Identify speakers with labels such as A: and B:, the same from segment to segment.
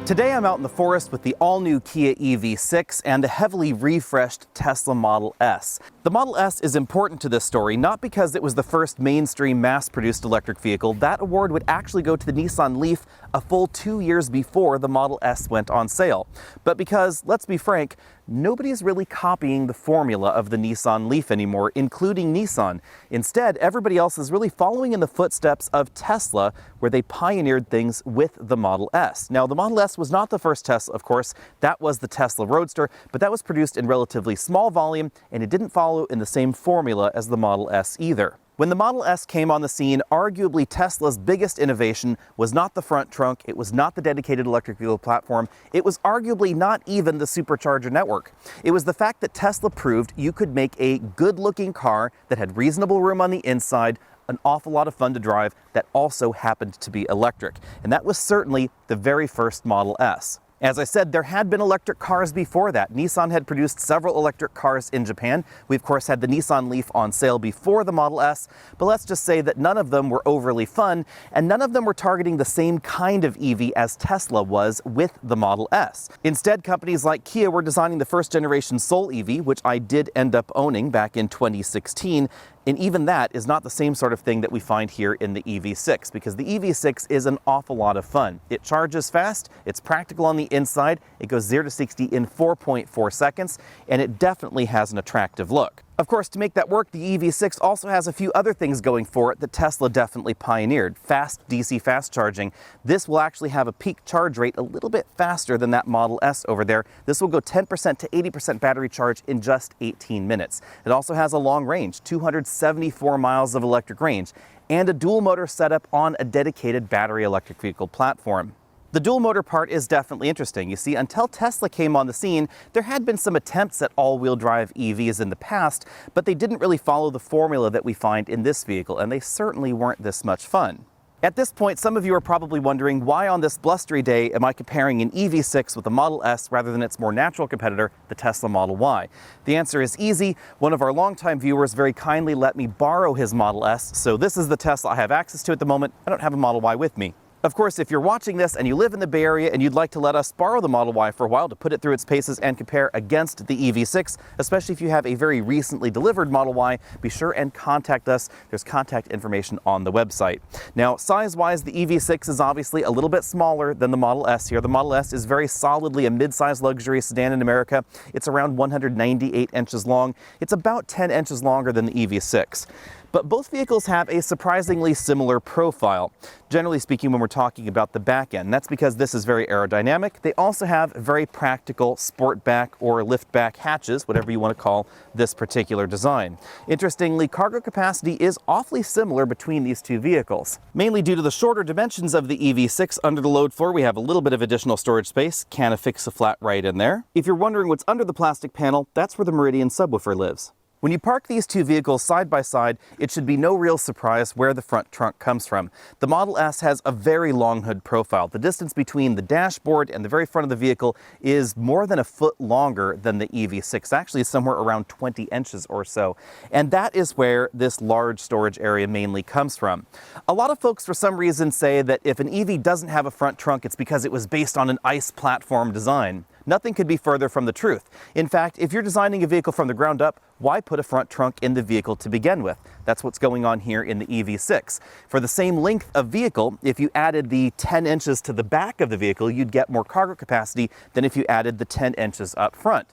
A: Today I'm out in the forest with the all-new Kia EV6 and the heavily refreshed Tesla Model S. The Model S is important to this story not because it was the first mainstream mass-produced electric vehicle. That award would actually go to the Nissan Leaf a full 2 years before the Model S went on sale. But because, let's be frank, nobody is really copying the formula of the Nissan Leaf anymore, including Nissan. Instead, everybody else is really following in the footsteps of Tesla, where they pioneered things with the Model S. Now, the Model S was not the first Tesla, of course. That was the Tesla Roadster, but that was produced in relatively small volume, and it didn't follow in the same formula as the Model S either. When the Model S came on the scene, arguably Tesla's biggest innovation was not the front trunk, it was not the dedicated electric vehicle platform, it was arguably not even the supercharger network. It was the fact that Tesla proved you could make a good-looking car that had reasonable room on the inside, an awful lot of fun to drive, that also happened to be electric. And that was certainly the very first Model S. As I said, there had been electric cars before that. Nissan had produced several electric cars in Japan. We, of course, had the Nissan Leaf on sale before the Model S, but let's just say that none of them were overly fun, and none of them were targeting the same kind of EV as Tesla was with the Model S. Instead, companies like Kia were designing the first-generation Soul EV, which I did end up owning back in 2016, and even that is not the same sort of thing that we find here in the EV6, because the EV6 is an awful lot of fun. It charges fast, it's practical on the inside, it goes 0 to 60 in 4.4 seconds, and it definitely has an attractive look. Of course, to make that work, the EV6 also has a few other things going for it that Tesla definitely pioneered. Fast DC fast charging. This will actually have a peak charge rate a little bit faster than that Model S over there. This will go 10% to 80% battery charge in just 18 minutes. It also has a long range, 274 miles of electric range, and a dual motor setup on a dedicated battery electric vehicle platform. The dual motor part is definitely interesting. You see, until Tesla came on the scene, there had been some attempts at all-wheel drive EVs in the past, but they didn't really follow the formula that we find in this vehicle, and they certainly weren't this much fun. At this point, some of you are probably wondering why on this blustery day am I comparing an EV6 with the Model S rather than its more natural competitor, the Tesla Model Y? The answer is easy. One of our longtime viewers very kindly let me borrow his Model S, so this is the Tesla I have access to at the moment. I don't have a Model Y with me. Of course, if you're watching this and you live in the Bay Area and you'd like to let us borrow the Model Y for a while to put it through its paces and compare against the EV6, especially if you have a very recently delivered Model Y, be sure and contact us. There's contact information on the website. Now, size-wise, the EV6 is obviously a little bit smaller than the Model S here. The Model S is very solidly a mid-size luxury sedan in America. It's around 198 inches long. It's about 10 inches longer than the EV6. But both vehicles have a surprisingly similar profile, generally speaking when we're talking about the back end. That's because this is very aerodynamic. They also have very practical sport back or lift back hatches, whatever you want to call this particular design. Interestingly, cargo capacity is awfully similar between these two vehicles. Mainly due to the shorter dimensions of the EV6, under the load floor we have a little bit of additional storage space. Can affix a flat right in there. If you're wondering what's under the plastic panel, that's where the Meridian subwoofer lives. When you park these two vehicles side by side, it should be no real surprise where the front trunk comes from. The Model S has a very long hood profile. The distance between the dashboard and the very front of the vehicle is more than a foot longer than the EV6. Actually, it's somewhere around 20 inches or so. And that is where this large storage area mainly comes from. A lot of folks, for some reason, say that if an EV doesn't have a front trunk, it's because it was based on an ICE platform design. Nothing could be further from the truth. In fact, if you're designing a vehicle from the ground up, why put a front trunk in the vehicle to begin with? That's what's going on here in the EV6. For the same length of vehicle, if you added the 10 inches to the back of the vehicle, you'd get more cargo capacity than if you added the 10 inches up front.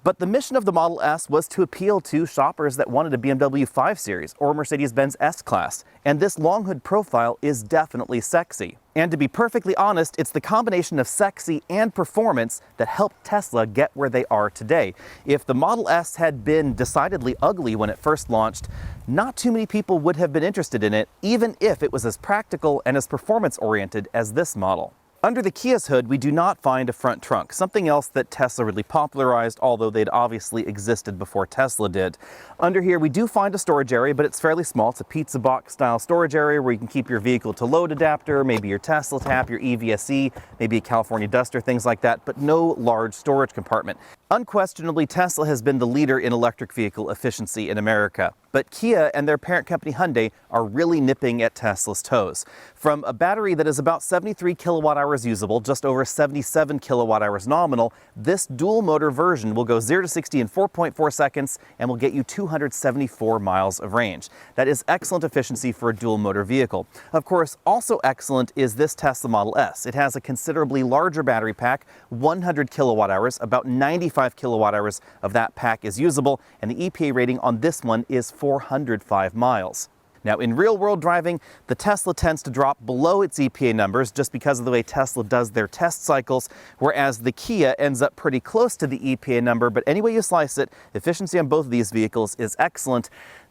A: But the mission of the Model S was to appeal to shoppers that wanted a BMW 5 Series or Mercedes-Benz S-Class, and this long hood profile is definitely sexy. And to be perfectly honest, it's the combination of sexy and performance that helped Tesla get where they are today. If the Model S had been decidedly ugly when it first launched, not too many people would have been interested in it, even if it was as practical and as performance-oriented as this model. Under the Kia's hood, we do not find a front trunk, something else that Tesla really popularized, although they'd obviously existed before Tesla did. Under here, we do find a storage area, but it's fairly small. It's a pizza box style storage area where you can keep your vehicle to load adapter, maybe your Tesla tap, your EVSE, maybe a California Duster, things like that, but no large storage compartment. Unquestionably, Tesla has been the leader in electric vehicle efficiency in America. But Kia and their parent company Hyundai are really nipping at Tesla's toes. From a battery that is about 73 kilowatt hours usable, just over 77 kilowatt hours nominal, this dual motor version will go 0 to 60 in 4.4 seconds and will get you 274 miles of range. That is excellent efficiency for a dual motor vehicle. Of course, also excellent is this Tesla Model S. It has a considerably larger battery pack, 100 kilowatt hours, about 95 kilowatt hours of that pack is usable, and the EPA rating on this one is 405 miles. Now, in real-world driving, the Tesla tends to drop below its EPA numbers just because of the way Tesla does their test cycles, whereas the Kia ends up pretty close to the EPA number, but any way you slice it, efficiency on both of these vehicles is excellent.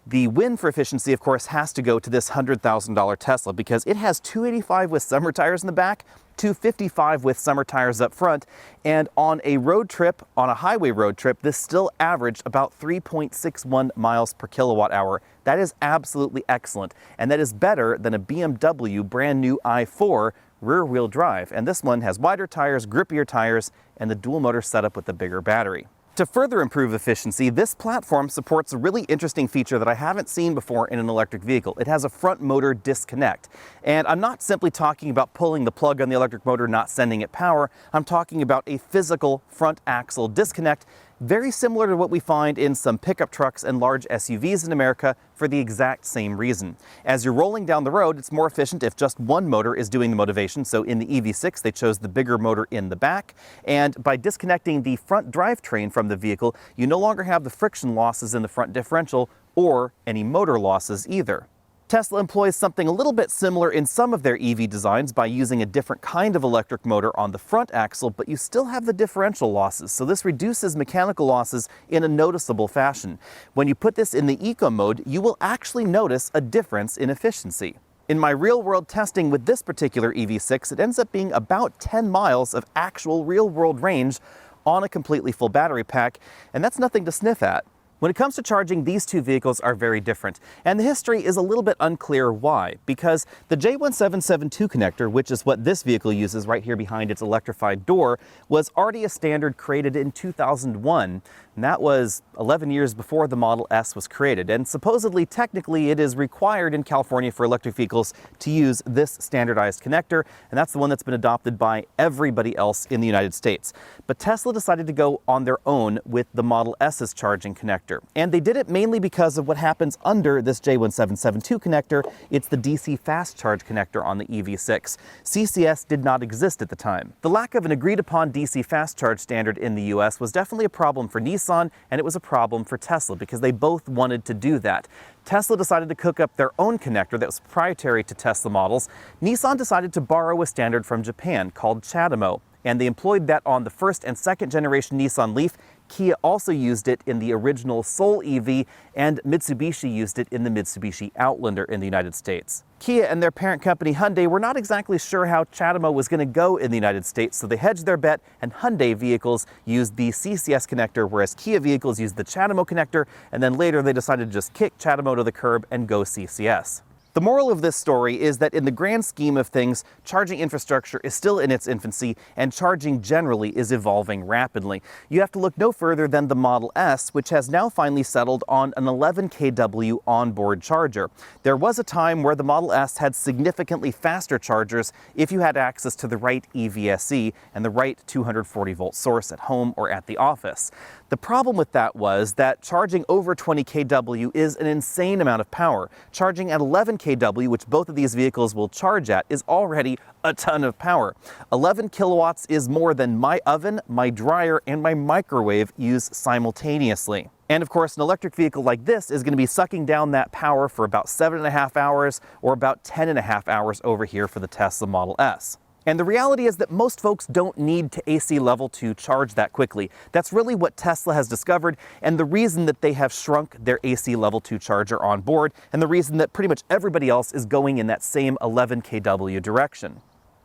A: The win for efficiency, of course, has to go to this $100,000 Tesla because it has 285 with summer tires in the back, 255 with summer tires up front, and on a road trip, on a highway road trip, this still averaged about 3.61 miles per kilowatt hour. That is absolutely excellent, and that is better than a BMW brand new i4 rear-wheel drive. And this one has wider tires, grippier tires, and the dual motor setup with a bigger battery. To further improve efficiency, this platform supports a really interesting feature that I haven't seen before in an electric vehicle. It has a front motor disconnect. And I'm not simply talking about pulling the plug on the electric motor, not sending it power. I'm talking about a physical front axle disconnect, very similar to what we find in some pickup trucks and large SUVs in America for the exact same reason. As you're rolling down the road, it's more efficient if just one motor is doing the motivation. So in the EV6, they chose the bigger motor in the back. And by disconnecting the front drivetrain from the vehicle, you no longer have the friction losses in the front differential or any motor losses either. Tesla employs something a little bit similar in some of their EV designs by using a different kind of electric motor on the front axle, but you still have the differential losses. So this reduces mechanical losses in a noticeable fashion. When you put this in the eco mode, you will actually notice a difference in efficiency. In my real-world testing with this particular EV6, it ends up being about 10 miles of actual real-world range on a completely full battery pack, and that's nothing to sniff at. When it comes to charging, these two vehicles are very different, and the history is a little bit unclear why, because the J1772 connector, which is what this vehicle uses right here behind its electrified door, was already a standard created in 2001, and that was 11 years before the Model S was created, and supposedly, technically, it is required in California for electric vehicles to use this standardized connector, and that's the one that's been adopted by everybody else in the United States. But Tesla decided to go on their own with the Model S's charging connector. And they did it mainly because of what happens under this J1772 connector. It's the DC fast charge connector on the EV6. CCS did not exist at the time. The lack of an agreed upon DC fast charge standard in the US was definitely a problem for Nissan, and it was a problem for Tesla because they both wanted to do that. Tesla decided to cook up their own connector that was proprietary to Tesla models. Nissan decided to borrow a standard from Japan called CHAdeMO, and they employed that on the first and second generation Nissan Leaf. Kia also used it in the original Soul EV, and Mitsubishi used it in the Mitsubishi Outlander in the United States. Kia and their parent company Hyundai were not exactly sure how CHAdeMO was going to go in the United States, so they hedged their bet, and Hyundai vehicles used the CCS connector, whereas Kia vehicles used the CHAdeMO connector, and then later they decided to just kick CHAdeMO to the curb and go CCS. The moral of this story is that in the grand scheme of things, charging infrastructure is still in its infancy, and charging generally is evolving rapidly. You have to look no further than the Model S, which has now finally settled on an 11 kW onboard charger. There was a time where the Model S had significantly faster chargers if you had access to the right EVSE and the right 240-volt source at home or at the office. The problem with that was that charging over 20 kW is an insane amount of power. Charging at 11 kW, which both of these vehicles will charge at, is already a ton of power. 11 kilowatts is more than my oven, my dryer, and my microwave use simultaneously. And of course, an electric vehicle like this is going to be sucking down that power for about 7.5 hours or about 10.5 hours over here for the Tesla Model S. And the reality is that most folks don't need to AC level to charge that quickly. That's really what Tesla has discovered, and the reason that they have shrunk their AC level 2 charger on board, and the reason that pretty much everybody else is going in that same 11 kW direction.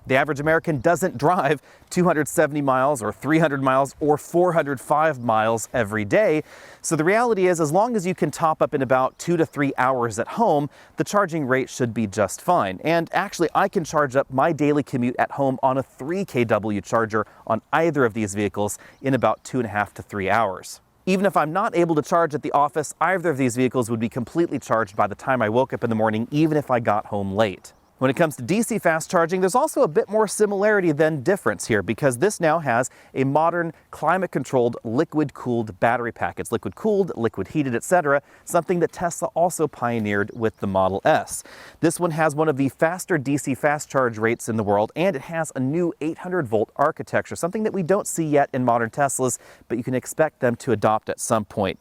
A: The average American doesn't drive 270 miles or 300 miles or 405 miles every day. So the reality is, as long as you can top up in about 2 to 3 hours at home, the charging rate should be just fine. And actually, I can charge up my daily commute at home on a 3 kW charger on either of these vehicles in about 2.5 to 3 hours. Even if I'm not able to charge at the office, either of these vehicles would be completely charged by the time I woke up in the morning, even if I got home late. When it comes to DC fast charging, there's also a bit more similarity than difference here, because this now has a modern climate-controlled liquid-cooled battery pack. It's liquid-cooled, liquid-heated, etc., something that Tesla also pioneered with the Model S. This one has one of the faster DC fast charge rates in the world, and it has a new 800-volt architecture, something that we don't see yet in modern Teslas, but you can expect them to adopt at some point.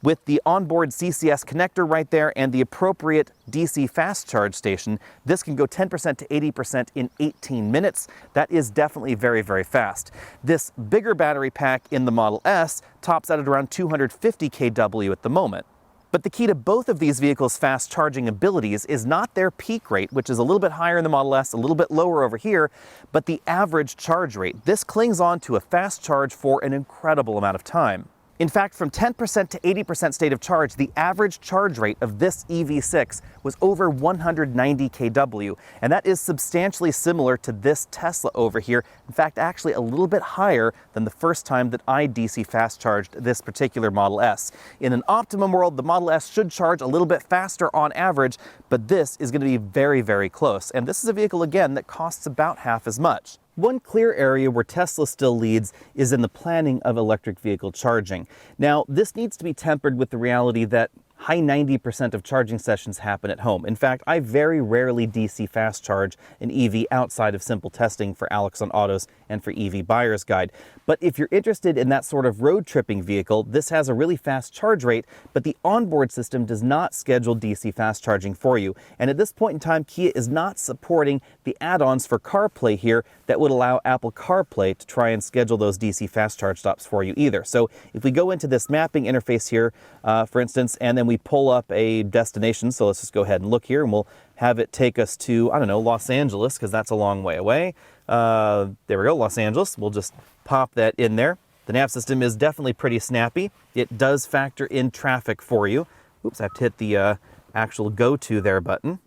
A: With the onboard CCS connector right there and the appropriate DC fast charge station, this can go 10% to 80% in 18 minutes. That is definitely very, very fast. This bigger battery pack in the Model S tops out at around 250 kW at the moment. But the key to both of these vehicles' fast charging abilities is not their peak rate, which is a little bit higher in the Model S, a little bit lower over here, but the average charge rate. This clings on to a fast charge for an incredible amount of time. In fact, from 10% to 80% state of charge, the average charge rate of this EV6 was over 190 kW, and that is substantially similar to this Tesla over here. In fact, actually a little bit higher than the first time that I DC fast charged this particular Model S. In an optimum world, the Model S should charge a little bit faster on average, but this is going to be very, very close. And this is a vehicle, again, that costs about half as much. One clear area where Tesla still leads is in the planning of electric vehicle charging. Now, this needs to be tempered with the reality that high 90% of charging sessions happen at home. In fact, I very rarely DC fast charge an EV outside of simple testing for Alex on Autos and for EV Buyer's Guide. But if you're interested in that sort of road tripping vehicle, this has a really fast charge rate, but the onboard system does not schedule DC fast charging for you. And at this point in time, Kia is not supporting the add-ons for CarPlay here that would allow Apple CarPlay to try and schedule those DC fast charge stops for you either. So if we go into this mapping interface here, for instance, and then we pull up a destination, so let's just go ahead and look here, and we'll have it take us to, I don't know, Los Angeles, because that's a long way away. There we go, Los Angeles. We'll just pop that in there. The nav system is definitely pretty snappy. It does factor in traffic for you. Oops, I have to hit the actual go to there button.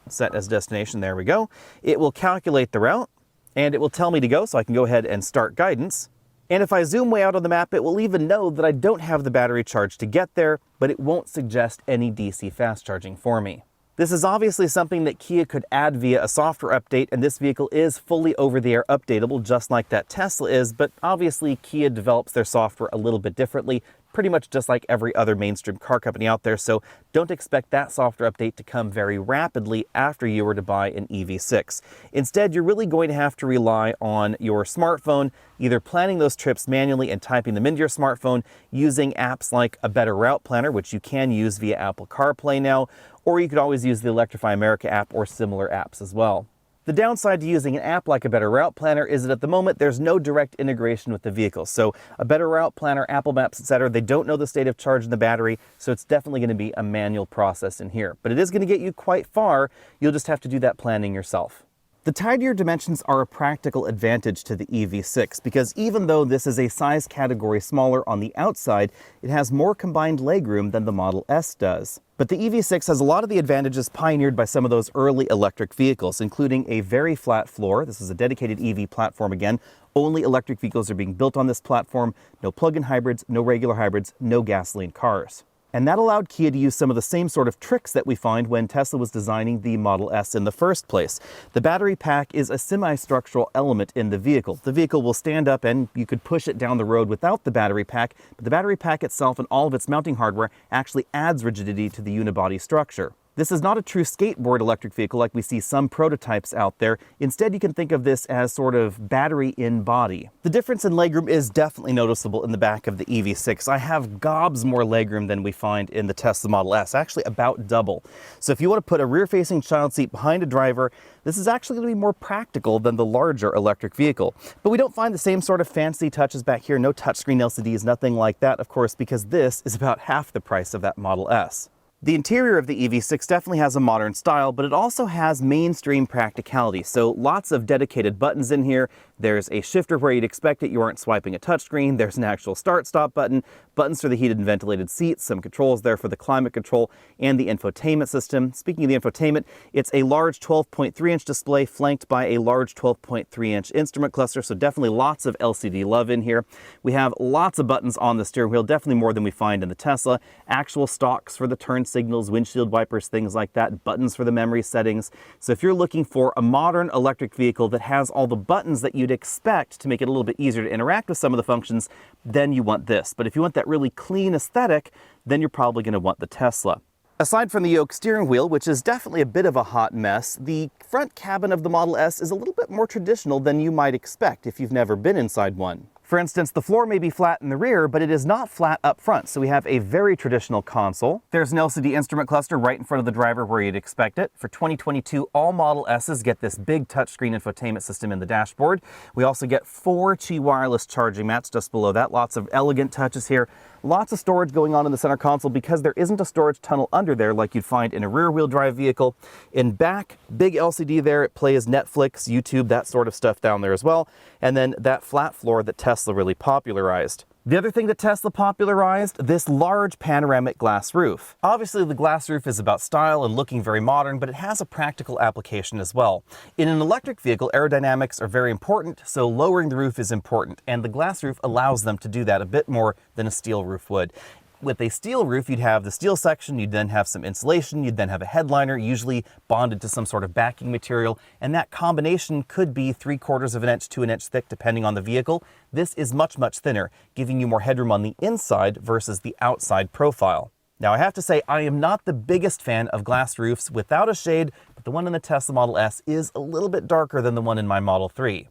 A: Set as destination, there we go. It will calculate the route, and it will tell me to go, so I can go ahead and start guidance. And if I zoom way out on the map, it will even know that I don't have the battery charge to get there, but it won't suggest any DC fast charging for me. This is obviously something that Kia could add via a software update, and this vehicle is fully over-the-air updatable, just like that Tesla is, but obviously Kia develops their software a little bit differently, pretty much just like every other mainstream car company out there, so don't expect that software update to come very rapidly after you were to buy an EV6. Instead, you're really going to have to rely on your smartphone, either planning those trips manually and typing them into your smartphone, using apps like a Better Route Planner, which you can use via Apple CarPlay now, or you could always use the Electrify America app or similar apps as well. The downside to using an app like a Better Route Planner is that at the moment there's no direct integration with the vehicle. So a Better Route Planner, Apple Maps, etc., they don't know the state of charge in the battery, so it's definitely going to be a manual process in here. But it is going to get you quite far. You'll just have to do that planning yourself. The tidier dimensions are a practical advantage to the EV6 because even though this is a size category smaller on the outside, it has more combined legroom than the Model S does. But the EV6 has a lot of the advantages pioneered by some of those early electric vehicles, including a very flat floor. This is a dedicated EV platform again. Only electric vehicles are being built on this platform. No plug-in hybrids, no regular hybrids, no gasoline cars. And that allowed Kia to use some of the same sort of tricks that we find when Tesla was designing the Model S in the first place. The battery pack is a semi-structural element in the vehicle. The vehicle will stand up and you could push it down the road without the battery pack, but the battery pack itself and all of its mounting hardware actually adds rigidity to the unibody structure. This is not a true skateboard electric vehicle like we see some prototypes out there. Instead, you can think of this as sort of battery in body. The difference in legroom is definitely noticeable in the back of the EV6. I have gobs more legroom than we find in the Tesla Model S, actually about double. So if you want to put a rear-facing child seat behind a driver, this is actually going to be more practical than the larger electric vehicle. But we don't find the same sort of fancy touches back here, no touchscreen LCDs, nothing like that, of course, because this is about half the price of that Model S. The interior of the EV6 definitely has a modern style, but it also has mainstream practicality. So lots of dedicated buttons in here. There's a shifter where you'd expect it. You aren't swiping a touchscreen. There's an actual start-stop button, buttons for the heated and ventilated seats, some controls there for the climate control and the infotainment system. Speaking of the infotainment, it's a large 12.3-inch display flanked by a large 12.3-inch instrument cluster, so definitely lots of LCD love in here. We have lots of buttons on the steering wheel, definitely more than we find in the Tesla. Actual stalks for the turn signals, windshield wipers, things like that, buttons for the memory settings. So if you're looking for a modern electric vehicle that has all the buttons that you'd expect to make it a little bit easier to interact with some of the functions, then you want this. But if you want that really clean aesthetic, then you're probably going to want the Tesla. Aside from the yoke steering wheel, which is definitely a bit of a hot mess, the front cabin of the Model S is a little bit more traditional than you might expect if you've never been inside one. For instance, the floor may be flat in the rear, but it is not flat up front, so we have a very traditional console. There's an LCD instrument cluster right in front of the driver where you'd expect it. For 2022, all Model S's get this big touchscreen infotainment system in the dashboard. We also get 4 Qi wireless charging mats just below that. Lots of elegant touches here. Lots of storage going on in the center console because there isn't a storage tunnel under there like you'd find in a rear-wheel drive vehicle. In back, big LCD there. It plays Netflix, YouTube, that sort of stuff down there as well. And then that flat floor that Tesla really popularized. The other thing that Tesla popularized, this large panoramic glass roof. Obviously, the glass roof is about style and looking very modern, but it has a practical application as well. In an electric vehicle, aerodynamics are very important, so lowering the roof is important, and the glass roof allows them to do that a bit more than a steel roof would. With a steel roof, you'd have the steel section, you'd then have some insulation, you'd then have a headliner, usually bonded to some sort of backing material, and that combination could be 3/4 of an inch to an inch thick depending on the vehicle. This is much, much thinner, giving you more headroom on the inside versus the outside profile. Now I have to say, I am not the biggest fan of glass roofs without a shade, but the one in the Tesla Model S is a little bit darker than the one in my Model 3.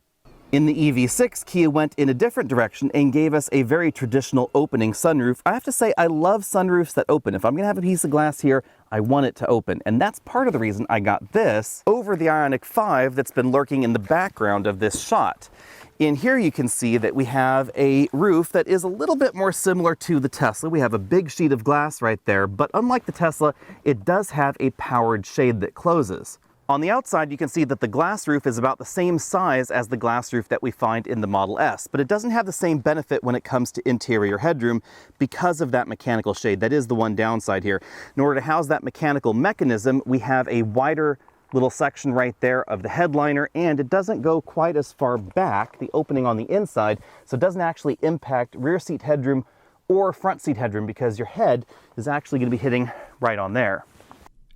A: In the EV6, Kia went in a different direction and gave us a very traditional opening sunroof. I have to say, I love sunroofs that open. If I'm gonna have a piece of glass here, I want it to open. And that's part of the reason I got this over the Ioniq 5 that's been lurking in the background of this shot. In here you can see that we have a roof that is a little bit more similar to the Tesla. We have a big sheet of glass right there, but unlike the Tesla, it does have a powered shade that closes. On the outside, you can see that the glass roof is about the same size as the glass roof that we find in the Model S, but it doesn't have the same benefit when it comes to interior headroom because of that mechanical shade. That is the one downside here. In order to house that mechanical mechanism, we have a wider little section right there of the headliner, and it doesn't go quite as far back, the opening on the inside, so it doesn't actually impact rear seat headroom or front seat headroom because your head is actually going to be hitting right on there.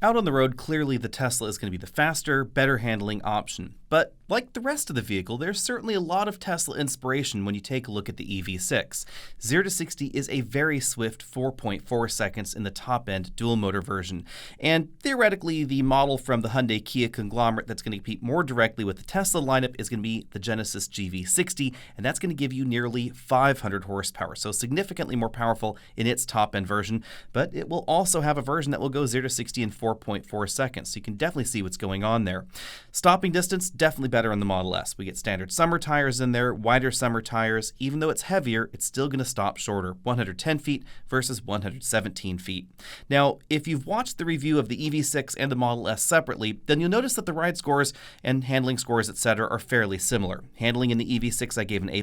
A: Out on the road, clearly the Tesla is going to be the faster, better handling option. But like the rest of the vehicle, there's certainly a lot of Tesla inspiration when you take a look at the EV6. 0 to 60 is a very swift 4.4 seconds in the top-end dual-motor version. And theoretically, the model from the Hyundai Kia conglomerate that's going to compete more directly with the Tesla lineup is going to be the Genesis GV60, and that's going to give you nearly 500 horsepower, so significantly more powerful in its top-end version. But it will also have a version that will go 0 to 60 in 4.4 seconds, so you can definitely see what's going on there. Stopping distance, definitely better on the Model S. We get standard summer tires in there, wider summer tires. Even though it's heavier, it's still going to stop shorter, 110 feet versus 117 feet. Now, if you've watched the review of the EV6 and the Model S separately, then you'll notice that the ride scores and handling scores, etc., are fairly similar. Handling in the EV6 I gave an A+,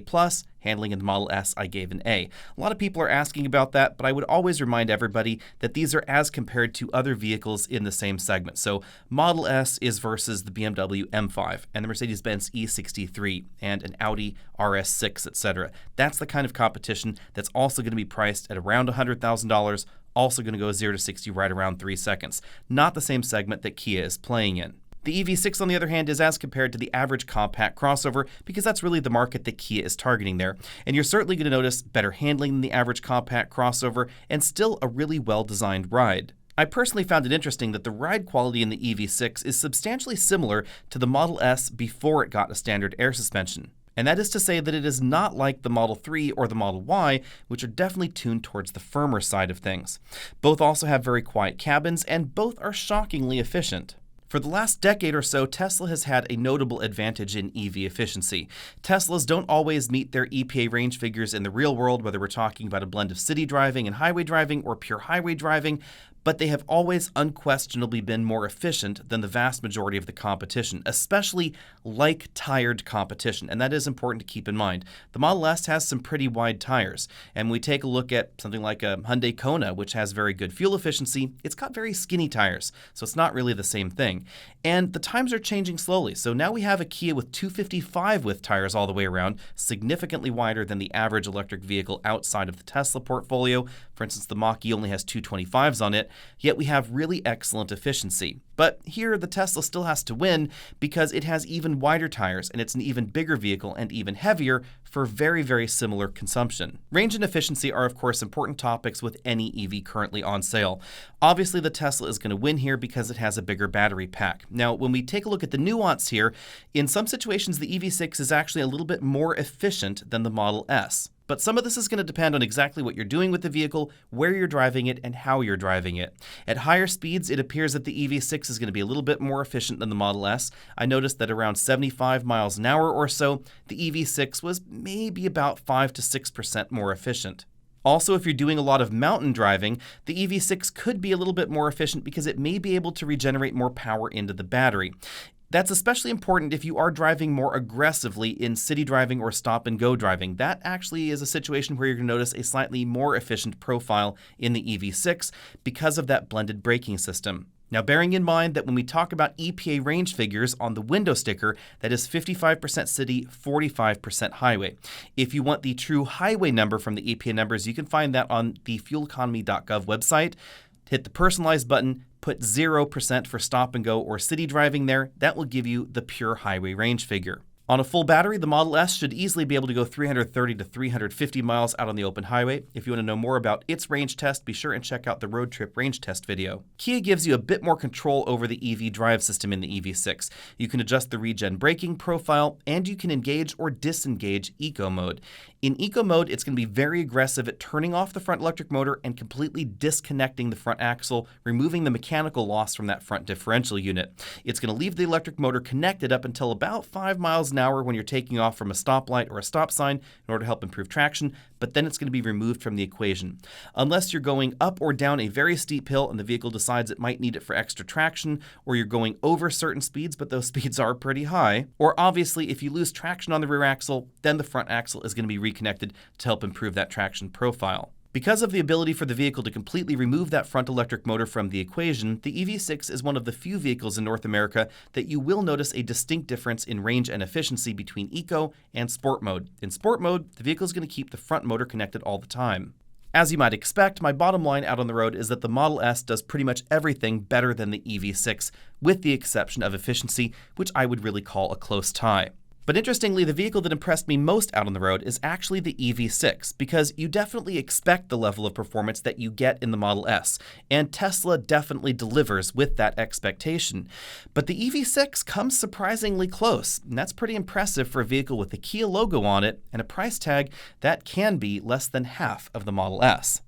A: handling in the Model S I gave an A. A lot of people are asking about that, but I would always remind everybody that these are as compared to other vehicles in the same segment. So Model S is versus the BMW M5 and the Mercedes-Benz E63 and an Audi RS6, etc. That's the kind of competition that's also going to be priced at around $100,000, also going to go 0 to 60 right around 3 seconds. Not the same segment that Kia is playing in. The EV6, on the other hand, is as compared to the average compact crossover because that's really the market that Kia is targeting there. And you're certainly going to notice better handling than the average compact crossover and still a really well-designed ride. I personally found it interesting that the ride quality in the EV6 is substantially similar to the Model S before it got a standard air suspension. And that is to say that it is not like the Model 3 or the Model Y, which are definitely tuned towards the firmer side of things. Both also have very quiet cabins, and both are shockingly efficient. For the last decade or so, Tesla has had a notable advantage in EV efficiency. Teslas don't always meet their EPA range figures in the real world, whether we're talking about a blend of city driving and highway driving or pure highway driving, but they have always unquestionably been more efficient than the vast majority of the competition, especially like-tired competition, and that is important to keep in mind. The Model S has some pretty wide tires, and when we take a look at something like a Hyundai Kona, which has very good fuel efficiency, it's got very skinny tires, so it's not really the same thing. And the times are changing slowly, so now we have a Kia with 255 width tires all the way around, significantly wider than the average electric vehicle outside of the Tesla portfolio. For instance, the Mach-E only has 225s on it, yet we have really excellent efficiency. But here, the Tesla still has to win because it has even wider tires, and it's an even bigger vehicle and even heavier for very, very similar consumption. Range and efficiency are, of course, important topics with any EV currently on sale. Obviously, the Tesla is going to win here because it has a bigger battery pack. Now, when we take a look at the nuance here, in some situations, the EV6 is actually a little bit more efficient than the Model S. But some of this is going to depend on exactly what you're doing with the vehicle, where you're driving it, and how you're driving it. At higher speeds, it appears that the EV6 is going to be a little bit more efficient than the Model S. I noticed that around 75 miles an hour or so, the EV6 was maybe about 5 to 6% more efficient. Also, if you're doing a lot of mountain driving, the EV6 could be a little bit more efficient because it may be able to regenerate more power into the battery. That's especially important if you are driving more aggressively in city driving or stop-and-go driving. That actually is a situation where you're going to notice a slightly more efficient profile in the EV6 because of that blended braking system. Now, bearing in mind that when we talk about EPA range figures on the window sticker, that is 55% city, 45% highway. If you want the true highway number from the EPA numbers, you can find that on the fueleconomy.gov website. Hit the personalized button, put 0% for stop and go or city driving there. That will give you the pure highway range figure. On a full battery, the Model S should easily be able to go 330 to 350 miles out on the open highway. If you want to know more about its range test, be sure and check out the road trip range test video. Kia gives you a bit more control over the EV drive system in the EV6. You can adjust the regen braking profile, and you can engage or disengage eco mode. In eco mode, it's going to be very aggressive at turning off the front electric motor and completely disconnecting the front axle, removing the mechanical loss from that front differential unit. It's going to leave the electric motor connected up until about 5 miles an hour when you're taking off from a stoplight or a stop sign in order to help improve traction, but then it's going to be removed from the equation. Unless you're going up or down a very steep hill and the vehicle decides it might need it for extra traction, or you're going over certain speeds, but those speeds are pretty high, or obviously if you lose traction on the rear axle, then the front axle is going to be reconnected to help improve that traction profile. Because of the ability for the vehicle to completely remove that front electric motor from the equation, the EV6 is one of the few vehicles in North America that you will notice a distinct difference in range and efficiency between eco and sport mode. In sport mode, the vehicle is going to keep the front motor connected all the time. As you might expect, my bottom line out on the road is that the Model S does pretty much everything better than the EV6, with the exception of efficiency, which I would really call a close tie. But interestingly, the vehicle that impressed me most out on the road is actually the EV6, because you definitely expect the level of performance that you get in the Model S, and Tesla definitely delivers with that expectation. But the EV6 comes surprisingly close, and that's pretty impressive for a vehicle with the Kia logo on it and a price tag that can be less than half of the Model S.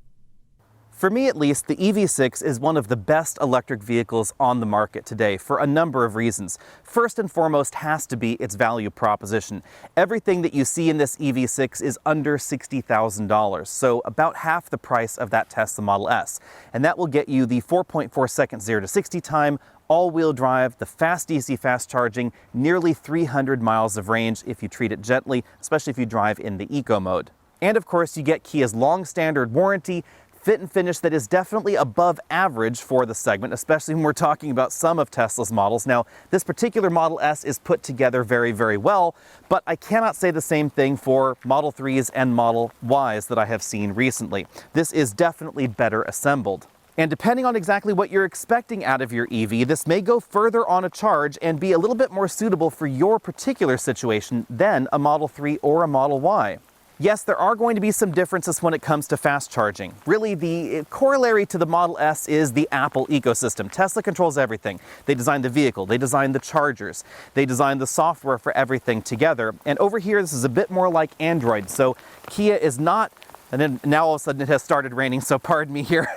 B: For me at least, the EV6 is one of the best electric vehicles on the market today for a number of reasons. First and foremost has to be its value proposition. Everything that you see in this EV6 is under $60,000, so about half the price of that Tesla Model S. And that will get you the 4.4 second 0 to 60 time, all-wheel drive, the fast DC fast charging, nearly 300 miles of range if you treat it gently, especially if you drive in the eco mode. And of course, you get Kia's long standard warranty, fit and finish that is definitely above average for the segment, especially when we're talking about some of Tesla's models. Now, this particular Model S is put together very, very well, but I cannot say the same thing for Model 3s and Model Ys that I have seen recently. This is definitely better assembled. And depending on exactly what you're expecting out of your EV, this may go further on a charge and be a little bit more suitable for your particular situation than a Model 3 or a Model Y. Yes, there are going to be some differences when it comes to fast charging. Really, the corollary to the Model S is the Apple ecosystem. Tesla controls everything. They designed the vehicle, they designed the chargers, they designed the software for everything together. And over here, this is a bit more like Android. So Kia is not And then now all of a sudden it has started raining, so pardon me here.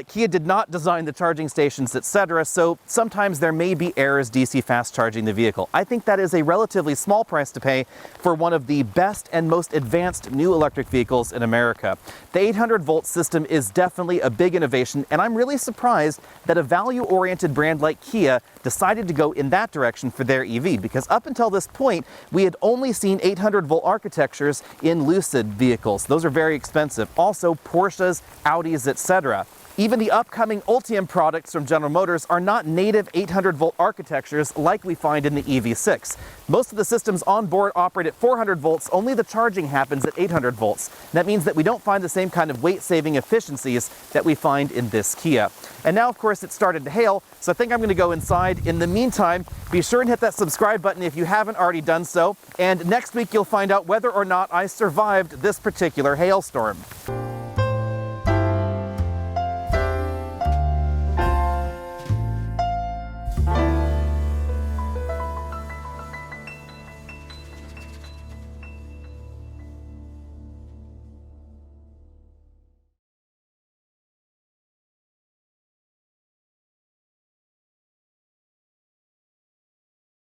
B: Kia did not design the charging stations, etc., so sometimes there may be errors DC fast charging the vehicle. I think that is a relatively small price to pay for one of the best and most advanced new electric vehicles in America. The 800-volt system is definitely a big innovation, and I'm really surprised that a value-oriented brand like Kia decided to go in that direction for their EV, because up until this point, we had only seen 800-volt architectures in Lucid vehicles. Those are very expensive. Also, Porsches, Audis, etc. Even the upcoming Ultium products from General Motors are not native 800-volt architectures like we find in the EV6. Most of the systems on board operate at 400 volts, only the charging happens at 800 volts. That means that we don't find the same kind of weight-saving efficiencies that we find in this Kia. And now, of course, it started to hail, so I think I'm going to go inside. In the meantime, be sure and hit that subscribe button if you haven't already done so. And next week, you'll find out whether or not I survived this particular hailstorm.